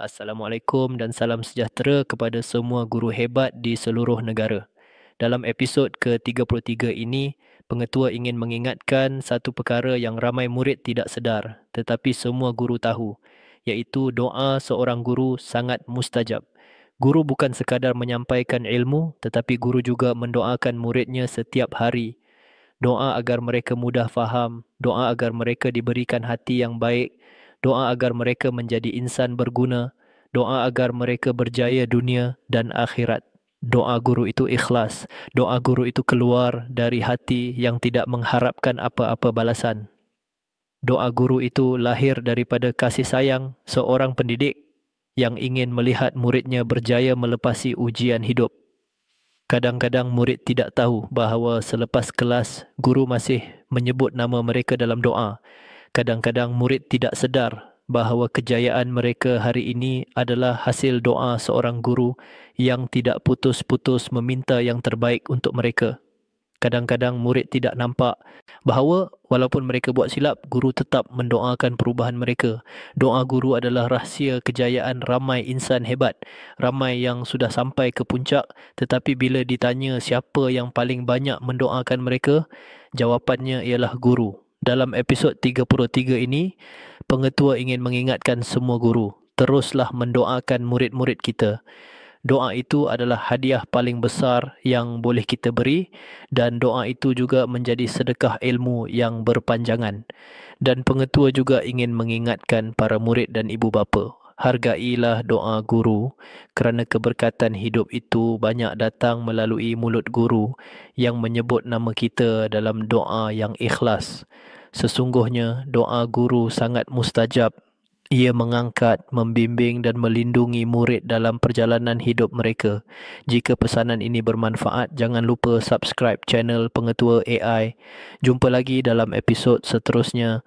Assalamualaikum dan salam sejahtera kepada semua guru hebat di seluruh negara. Dalam episod ke-33 ini, pengetua ingin mengingatkan satu perkara yang ramai murid tidak sedar, tetapi semua guru tahu, iaitu doa seorang guru sangat mustajab. Guru bukan sekadar menyampaikan ilmu, tetapi guru juga mendoakan muridnya setiap hari. Doa agar mereka mudah faham, doa agar mereka diberikan hati yang baik, doa agar mereka menjadi insan berguna, doa agar mereka berjaya dunia dan akhirat. Doa guru itu ikhlas, doa guru itu keluar dari hati yang tidak mengharapkan apa-apa balasan. Doa guru itu lahir daripada kasih sayang seorang pendidik yang ingin melihat muridnya berjaya melepasi ujian hidup. Kadang-kadang murid tidak tahu bahawa selepas kelas, guru masih menyebut nama mereka dalam doa. Kadang-kadang murid tidak sedar bahawa kejayaan mereka hari ini adalah hasil doa seorang guru yang tidak putus-putus meminta yang terbaik untuk mereka. Kadang-kadang murid tidak nampak bahawa walaupun mereka buat silap, guru tetap mendoakan perubahan mereka. Doa guru adalah rahsia kejayaan ramai insan hebat, ramai yang sudah sampai ke puncak, tetapi bila ditanya siapa yang paling banyak mendoakan mereka, jawapannya ialah guru. Dalam episod 33 ini, pengetua ingin mengingatkan semua guru, teruslah mendoakan murid-murid kita. Doa itu adalah hadiah paling besar yang boleh kita beri, dan doa itu juga menjadi sedekah ilmu yang berpanjangan. Dan pengetua juga ingin mengingatkan para murid dan ibu bapa, hargailah doa guru kerana keberkatan hidup itu banyak datang melalui mulut guru yang menyebut nama kita dalam doa yang ikhlas. Sesungguhnya doa guru sangat mustajab. Ia mengangkat, membimbing dan melindungi murid dalam perjalanan hidup mereka. Jika pesanan ini bermanfaat, jangan lupa subscribe channel Pengetua AI. Jumpa lagi dalam episod seterusnya.